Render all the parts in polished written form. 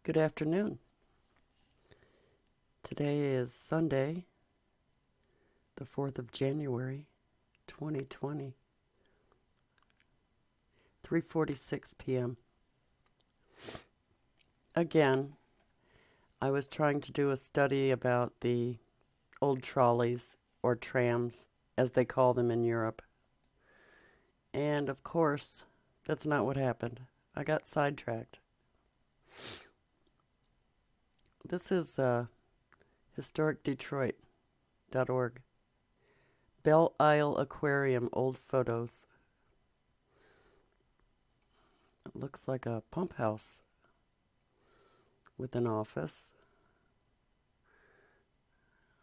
Good afternoon. Today is Sunday, the 4th of January, 2020, 3:46 p.m. Again, I was trying to do a study about the old trolleys, or trams, as they call them in Europe. And of course, that's not what happened. I got sidetracked. This is historicdetroit.org. Belle Aquarium, old photos. It looks like a pump house with an office.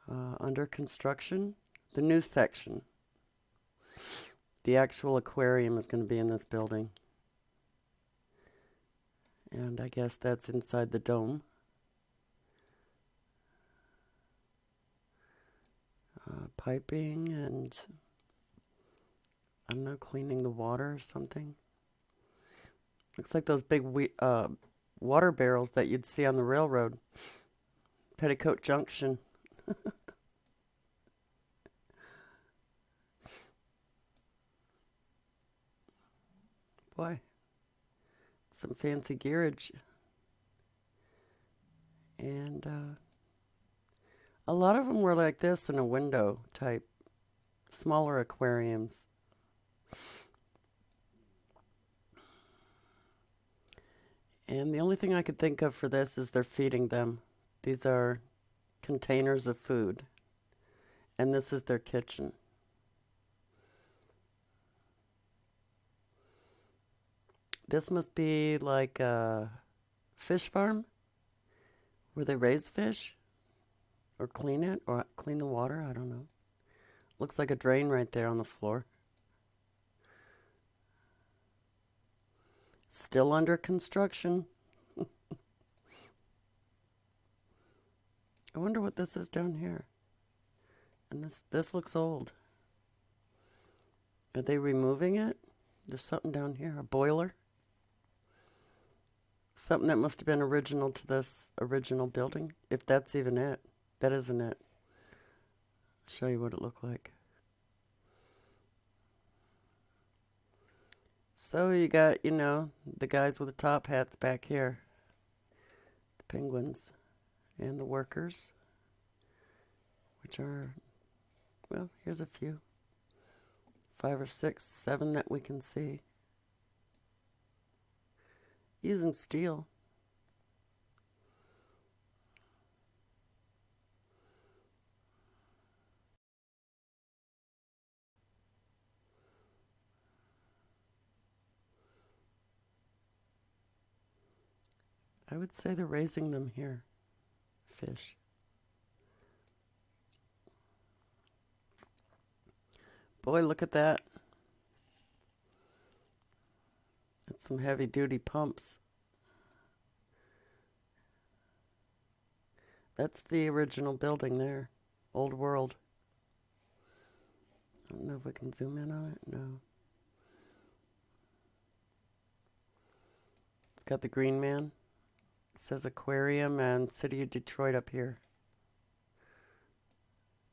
Under construction, the new section. The actual aquarium is going to be in this building. And I guess that's inside the dome. Piping and, I don't know, cleaning the water or something. Looks like those big water barrels that you'd see on the railroad. Petticoat Junction. Boy, some fancy gearage. And a lot of them were like this in a window type, smaller aquariums. And the only thing I could think of for this is they're feeding them. These are containers of food. And this is their kitchen. This must be like a fish farm where they raise fish or clean it or clean the water. I don't know. Looks like a drain right there on the floor. Still under construction. I wonder what this is down here. And this looks old. Are they removing it? There's something down here, a boiler. Something that must have been original to this original building, if that's even it. That isn't it. I'll show you what it looked like. So you got, the guys with the top hats back here. The penguins. And the workers. Which are, well, here's a few. 5 or 6, 7 that we can see. Using steel. I would say they're raising them here. Fish. Boy, look at that. That's some heavy duty pumps. That's the original building there. Old World. I don't know if we can zoom in on it. No. It's got the green man. It says Aquarium and City of Detroit up here.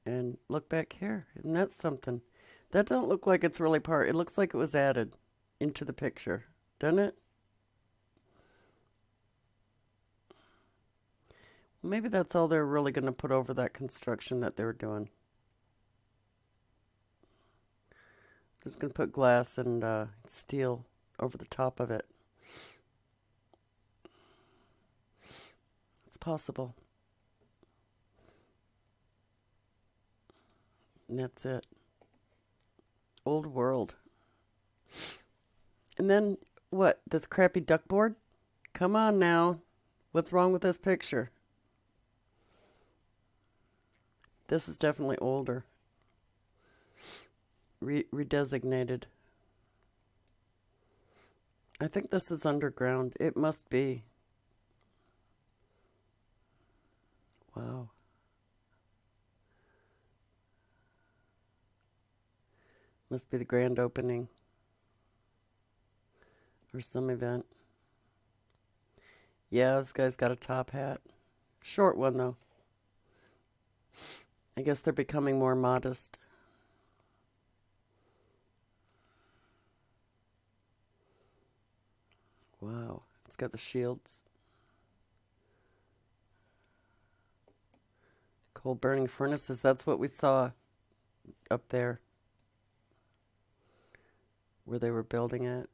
And look back here. Isn't that something? That don't look like it's really part. It looks like it was added into the picture. Doesn't it? Well, maybe that's all they're really going to put over that construction that they were doing. Just going to put glass and steel over the top of it. It's possible. And that's it. Old World. And then, what? This crappy duckboard? Come on now. What's wrong with this picture? This is definitely older. Redesignated. I think this is underground. It must be. Wow. Must be the grand opening. Or some event. Yeah, this guy's got a top hat. Short one, though. I guess they're becoming more modest. Wow. It's got the shields. Coal burning furnaces. That's what we saw up there where they were building it.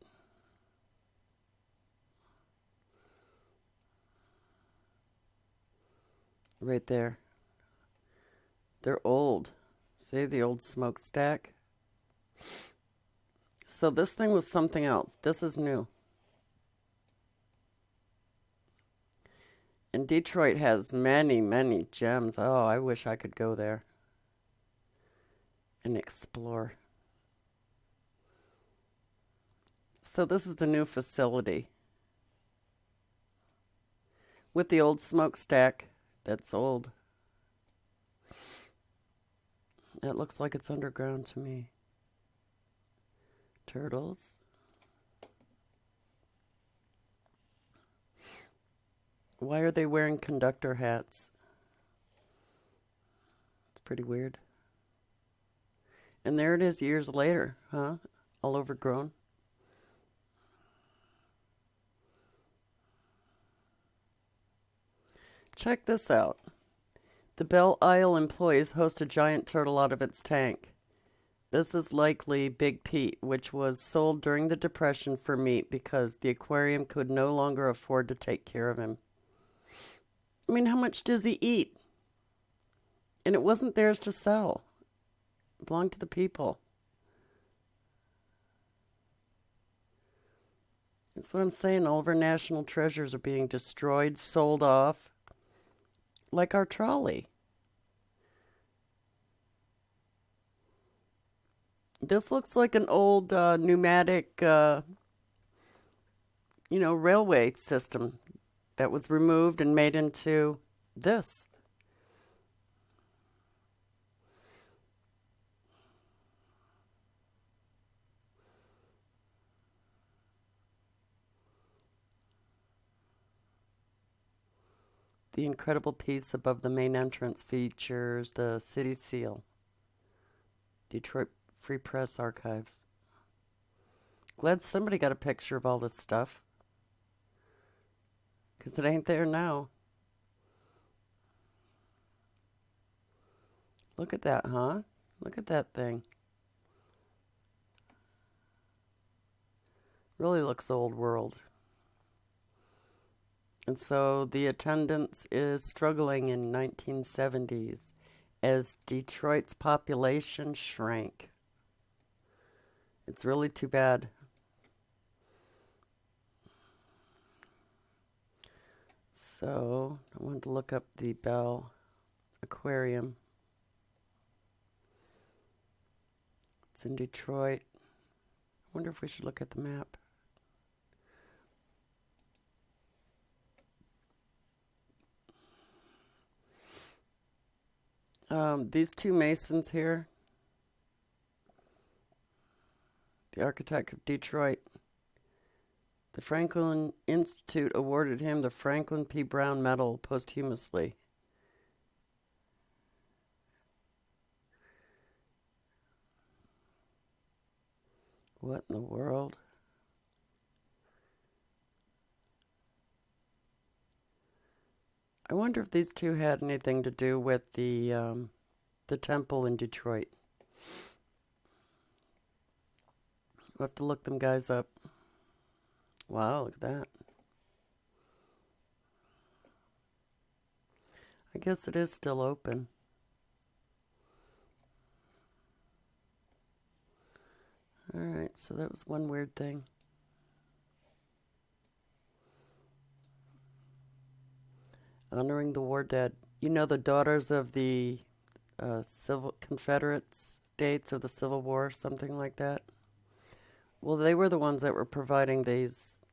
Right there. They're old. See the old smokestack? So this thing was something else. This is new. And Detroit has many, many gems. Oh, I wish I could go there and explore. So this is the new facility with the old smokestack that's old. It looks like it's underground to me. Turtles. Why are they wearing conductor hats? It's pretty weird. And there it is years later, huh? All overgrown. Check this out. The Belle Isle employees host a giant turtle out of its tank. This is likely Big Pete, which was sold during the Depression for meat because the aquarium could no longer afford to take care of him. I mean, how much does he eat? And it wasn't theirs to sell. It belonged to the people. That's what I'm saying. All of our national treasures are being destroyed, sold off. Like our trolley. This looks like an old pneumatic, railway system that was removed and made into this. The incredible piece above the main entrance features the city seal. Detroit Free Press Archives. Glad somebody got a picture of all this stuff. Because it ain't there now. Look at that, huh? Look at that thing. Really looks old world. And so the attendance is struggling in 1970s as Detroit's population shrank. It's really too bad. So I wanted to look up the Belle Aquarium. It's in Detroit. I wonder if we should look at the map. These two masons here, the architect of Detroit, the Franklin Institute awarded him the Franklin P. Brown Medal posthumously. What in the world? I wonder if these two had anything to do with the temple in Detroit. We'll have to look them guys up. Wow, look at that. I guess it is still open. Alright, so that was one weird thing. Honoring the war dead. You know, the daughters of the civil Confederate states of the Civil War, something like that. Well, they were the ones that were providing these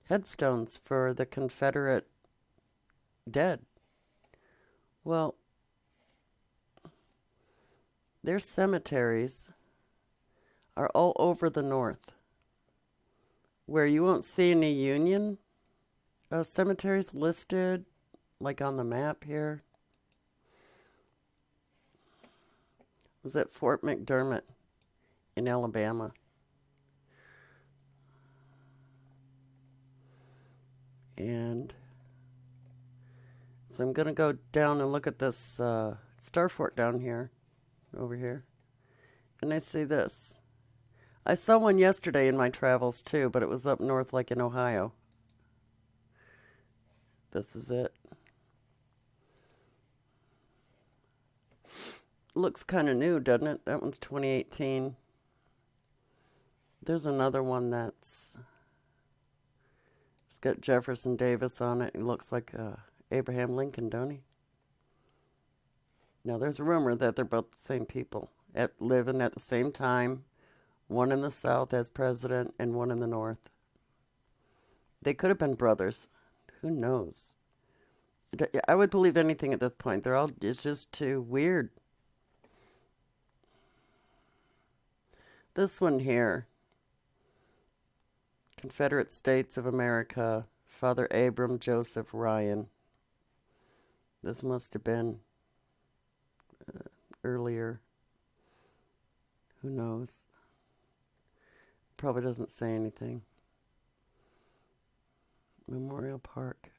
headstones for the Confederate dead. Well, their cemeteries are all over the North, where you won't see any Union cemeteries listed, like on the map here. It was at Fort McDermott in Alabama. And so I'm going to go down and look at this star fort down here, over here. And I see this. I saw one yesterday in my travels too, but it was up north like in Ohio. This is it. Looks kind of new, doesn't it? That one's 2018. There's another one it's got Jefferson Davis on it. He looks like Abraham Lincoln, don't he? Now, there's a rumor that they're both the same people, living at the same time, one in the South as president and one in the North. They could have been brothers. Who knows? I would believe anything at this point. It's just too weird. This one here, Confederate States of America, Father Abram Joseph Ryan. This must have been earlier. Who knows? Probably doesn't say anything. Memorial Park.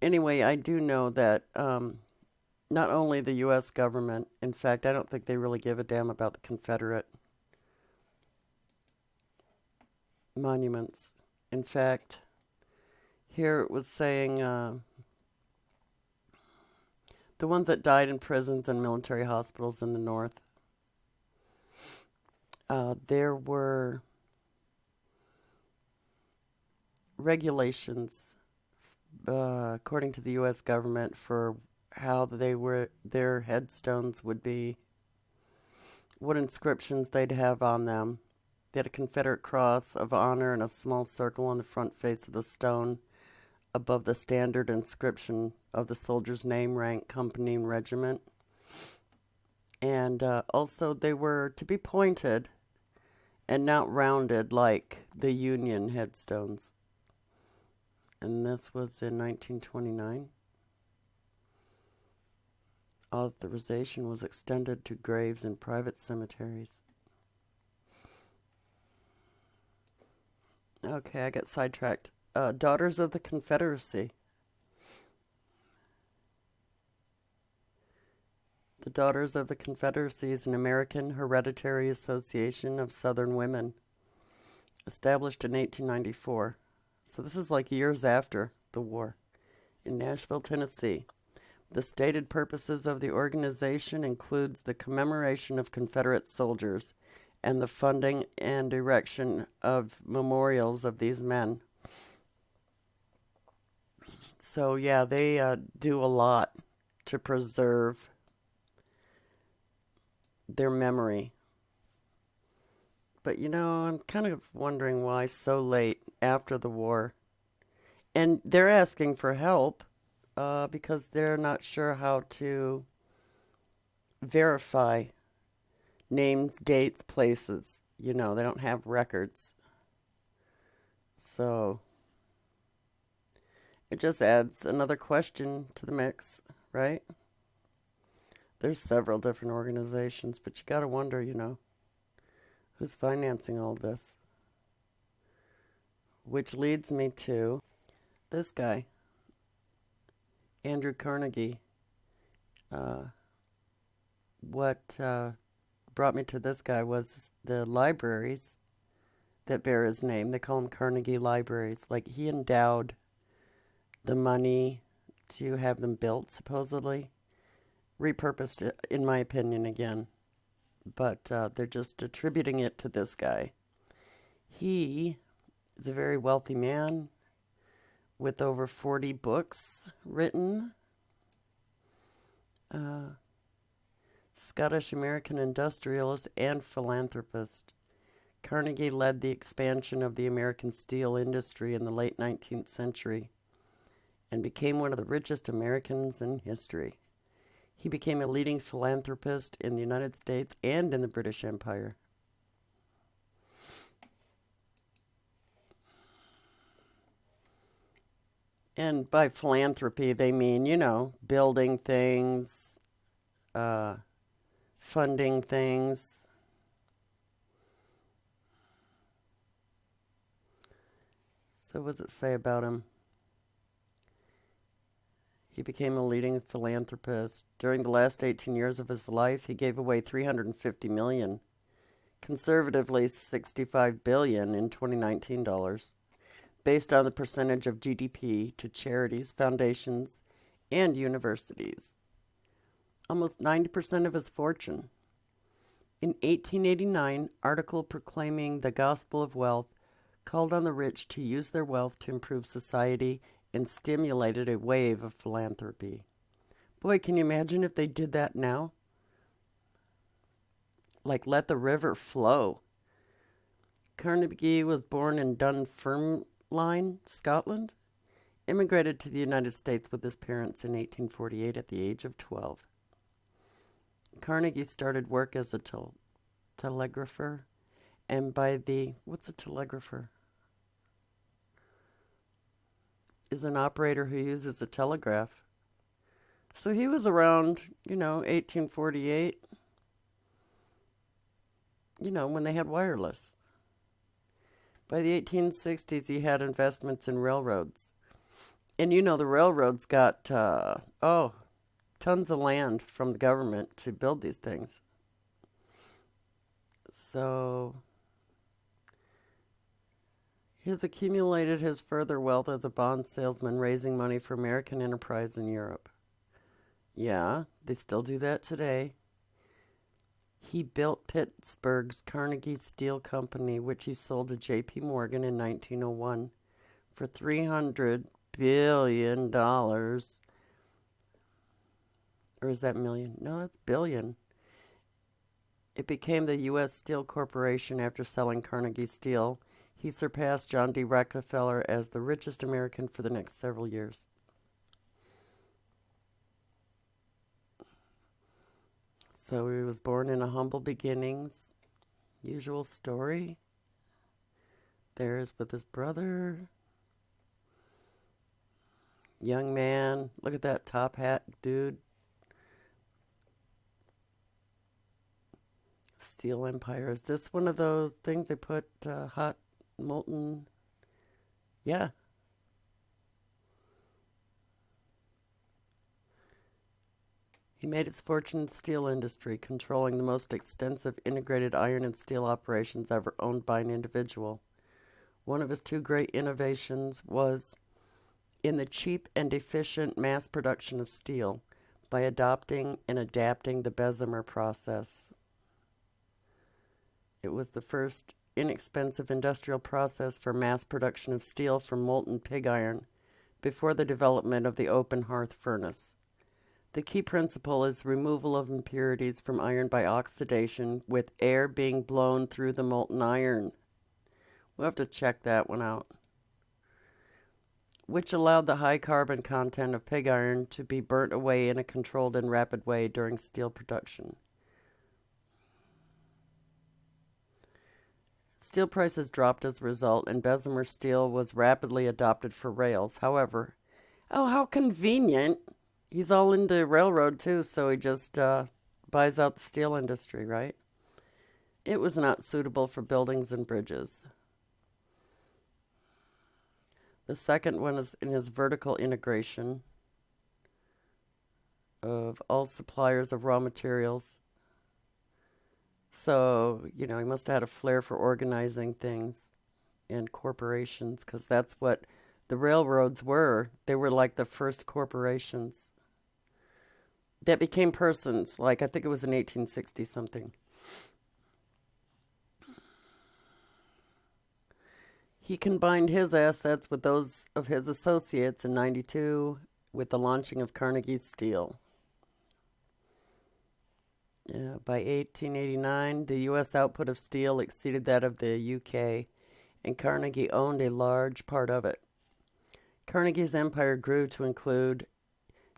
Anyway, I do know that not only the U.S. government, in fact, I don't think they really give a damn about the Confederate monuments. In fact, here it was saying the ones that died in prisons and military hospitals in the North, there were regulations, according to the U.S. government, for how their headstones would be, what inscriptions they'd have on them. They had a Confederate cross of honor and a small circle on the front face of the stone above the standard inscription of the soldier's name, rank, company, and regiment. And also they were to be pointed and not rounded like the Union headstones. And this was in 1929. Authorization was extended to graves in private cemeteries. Okay, I got sidetracked. Daughters of the Confederacy. The Daughters of the Confederacy is an American hereditary association of Southern women, established in 1894. So this is like years after the war, in Nashville, Tennessee. The stated purposes of the organization includes the commemoration of Confederate soldiers and the funding and erection of memorials of these men. So yeah, they do a lot to preserve their memory. But I'm kind of wondering why so late after the war. And they're asking for help because they're not sure how to verify names, dates, places. They don't have records. So it just adds another question to the mix, right? There's several different organizations, but you got to wonder, who's financing all this? Which leads me to this guy, Andrew Carnegie. What brought me to this guy was the libraries that bear his name. They call them Carnegie libraries. Like, he endowed the money to have them built, supposedly. Repurposed, in my opinion, again. But they're just attributing it to this guy. He is a very wealthy man with over 40 books written. Scottish-American industrialist and philanthropist. Carnegie led the expansion of the American steel industry in the late 19th century and became one of the richest Americans in history. He became a leading philanthropist in the United States and in the British Empire. And by philanthropy, they mean, building things, uh, funding things. So what does it say about him? He became a leading philanthropist. During the last 18 years of his life, he gave away $350 million, conservatively $65 billion in 2019 dollars, based on the percentage of GDP to charities, foundations, and universities. Almost 90% of his fortune. In 1889, article proclaiming the gospel of wealth called on the rich to use their wealth to improve society and stimulated a wave of philanthropy. Boy, can you imagine if they did that now? Like, let the river flow. Carnegie was born in Dunfermline, Scotland. Immigrated to the United States with his parents in 1848 at the age of 12. Carnegie started work as a telegrapher, and what's a telegrapher? Is an operator who uses a telegraph. So he was around, 1848, when they had wireless. By the 1860s, he had investments in railroads. And the railroads got, tons of land from the government to build these things. So he's accumulated his further wealth as a bond salesman, raising money for American enterprise in Europe. Yeah, they still do that today. He built Pittsburgh's Carnegie Steel Company, which he sold to J.P. Morgan in 1901 for $300 billion. Or is that million? No, that's billion. It became the U.S. Steel Corporation after selling Carnegie Steel. He surpassed John D. Rockefeller as the richest American for the next several years. So he was born in a humble beginnings. Usual story. There's with his brother. Young man. Look at that top hat dude. Steel Empire. Is this one of those things they put hot, molten? Yeah. He made his fortune in the steel industry, controlling the most extensive integrated iron and steel operations ever owned by an individual. One of his two great innovations was in the cheap and efficient mass production of steel by adopting and adapting the Bessemer process. It was the first inexpensive industrial process for mass production of steel from molten pig iron before the development of the open hearth furnace. The key principle is removal of impurities from iron by oxidation with air being blown through the molten iron. We'll have to check that one out. Which allowed the high carbon content of pig iron to be burnt away in a controlled and rapid way during steel production. Steel prices dropped as a result, and Bessemer steel was rapidly adopted for rails. However, how convenient. He's all into railroad, too, so he just buys out the steel industry, right? It was not suitable for buildings and bridges. The second one is in his vertical integration of all suppliers of raw materials. So, he must have had a flair for organizing things and corporations, because that's what the railroads were. They were like the first corporations that became persons, like I think it was in 1860 something. He combined his assets with those of his associates in 92 with the launching of Carnegie Steel. By 1889, the U.S. output of steel exceeded that of the U.K., and Carnegie owned a large part of it. Carnegie's empire grew to include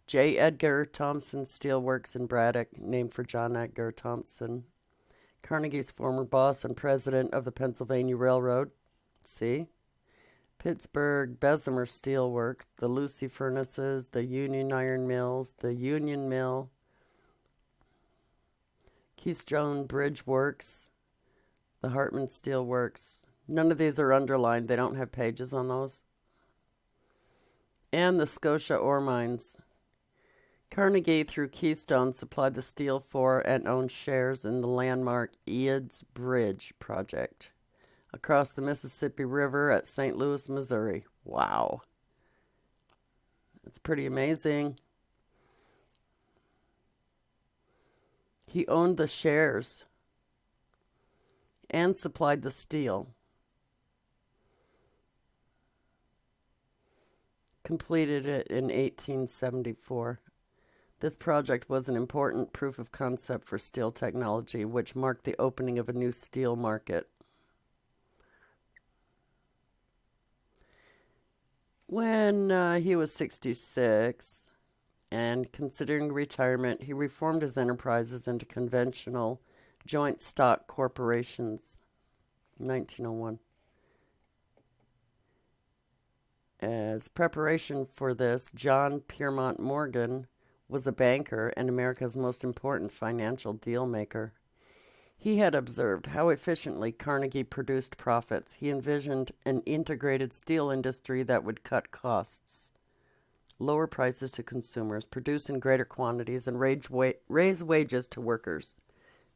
J. Edgar Thomson Steel Works in Braddock, named for John Edgar Thomson, Carnegie's former boss and president of the Pennsylvania Railroad. See? Pittsburgh Bessemer Steel Works, the Lucy Furnaces, the Union Iron Mills, the Union Mill, Keystone Bridge Works, the Hartman Steel Works. None of these are underlined. They don't have pages on those. And the Scotia Ore Mines. Carnegie, through Keystone, supplied the steel for and owned shares in the landmark Eads Bridge project across the Mississippi River at St. Louis, Missouri. Wow. That's pretty amazing. He owned the shares and supplied the steel. Completed it in 1874. This project was an important proof of concept for steel technology, which marked the opening of a new steel market. When he was 66 and considering retirement, he reformed his enterprises into conventional joint stock corporations. 1901. As preparation for this, John Piermont Morgan was a banker and America's most important financial deal maker. He had observed how efficiently Carnegie produced profits. He envisioned an integrated steel industry that would cut costs, lower prices to consumers, produce in greater quantities, and raise wages to workers.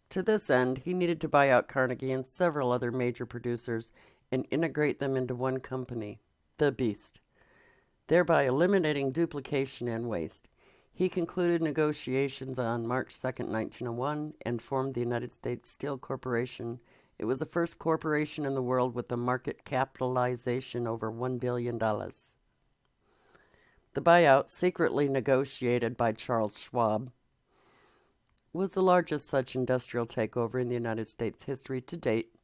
To this end, he needed to buy out Carnegie and several other major producers and integrate them into one company, the Beast, thereby eliminating duplication and waste. He concluded negotiations on March 2, 1901, and formed the United States Steel Corporation. It was the first corporation in the world with a market capitalization over $1 billion. The buyout, secretly negotiated by Charles Schwab, was the largest such industrial takeover in the United States history to date.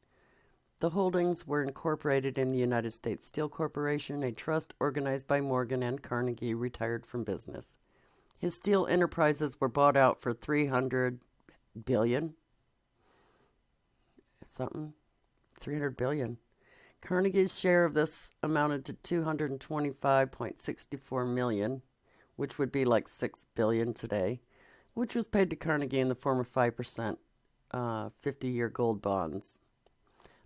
The holdings were incorporated in the United States Steel Corporation, a trust organized by Morgan and Carnegie, retired from business. His steel enterprises were bought out for $300 billion. $300 billion. Carnegie's share of this amounted to $225.64 million, which would be like $6 billion today, which was paid to Carnegie in the form of 5% 50-year gold bonds.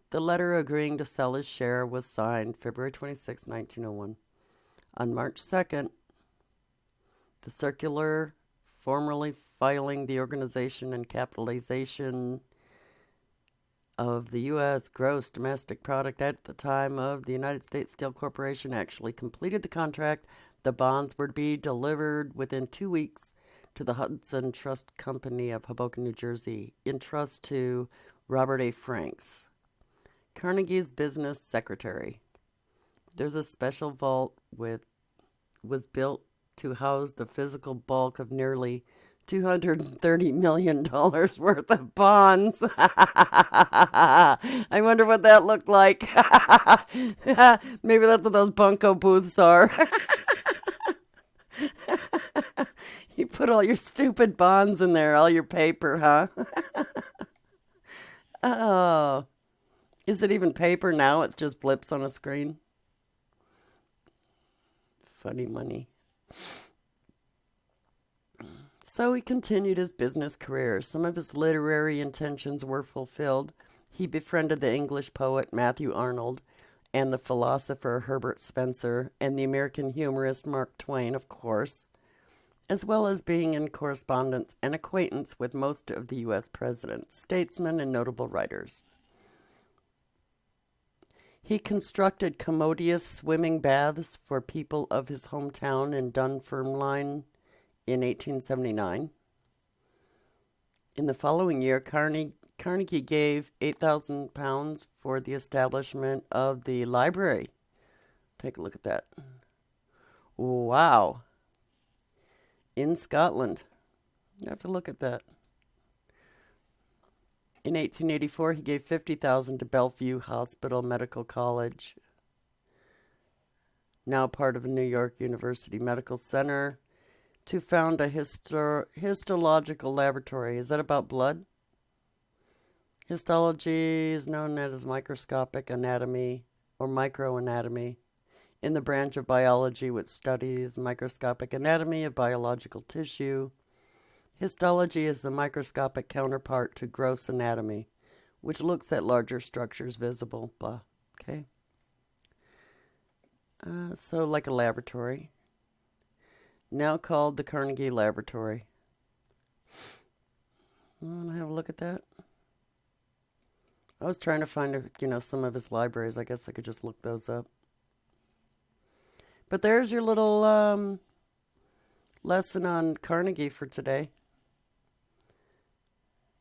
The letter agreeing to sell his share was signed February 26, 1901. On March 2nd, the circular formally filing the organization and capitalization of the U.S. gross domestic product at the time of the United States Steel Corporation actually completed the contract. The bonds were to be delivered within 2 weeks to the Hudson Trust Company of Hoboken, New Jersey, in trust to Robert A. Franks, Carnegie's business secretary. There's a special vault was built to house the physical bulk of nearly $230 million worth of bonds. I wonder what that looked like. Maybe that's what those bunco booths are. You put all your stupid bonds in there, all your paper, huh? Oh. Is it even paper now? It's just blips on a screen. Funny money. So he continued his business career. Some of his literary intentions were fulfilled. He befriended the English poet Matthew Arnold and the philosopher Herbert Spencer and the American humorist Mark Twain, of course, as well as being in correspondence and acquaintance with most of the U.S. presidents, statesmen, and notable writers. He constructed commodious swimming baths for people of his hometown in Dunfermline in 1879. In the following year, Carnegie gave £8,000 for the establishment of the library. Take a look at that. Wow. In Scotland. You have to look at that. In 1884, he gave $50,000 to Bellevue Hospital Medical College, now part of New York University Medical Center, to found a histological laboratory. Is that about blood? Histology is known as microscopic anatomy or microanatomy. in the branch of biology which studies microscopic anatomy of biological tissue. Histology is the microscopic counterpart to gross anatomy, which looks at larger structures visible, blah. Okay. So like a laboratory, now called the Carnegie Laboratory. You want to have a look at that? I was trying to find, some of his libraries. I guess I could just look those up. But there's your little lesson on Carnegie for today.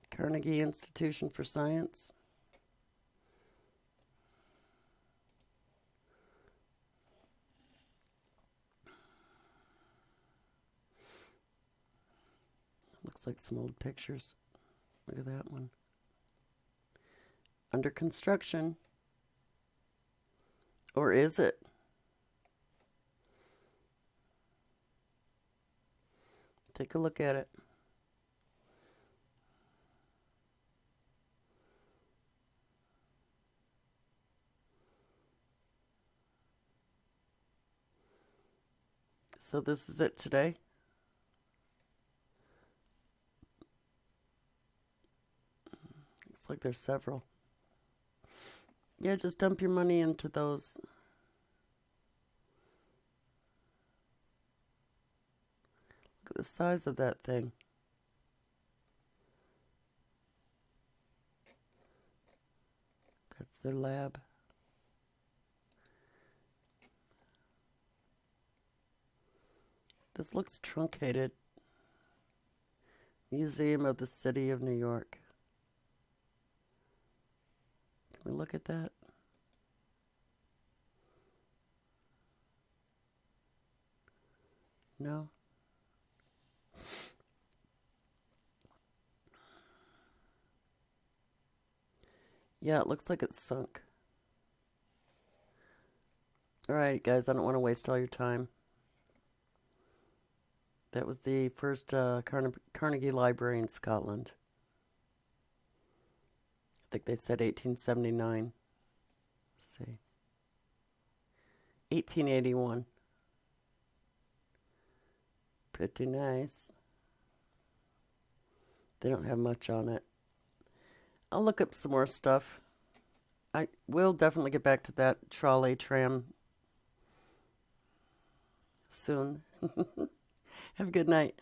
Carnegie Institution for Science. Looks like some old pictures. Look at that one. Under construction. Or is it? Take a look at it. So this is it today. Looks like there's several. Yeah, just dump your money into those. Look at the size of that thing. That's their lab. This looks truncated. Museum of the City of New York. Can we look at that? No. Yeah, it looks like it's sunk. All right, guys, I don't want to waste all your time. That was the first Carnegie Library in Scotland. I think they said 1879. Let's see. 1881. Pretty nice. They don't have much on it. I'll look up some more stuff. I will definitely get back to that trolley tram soon. Have a good night.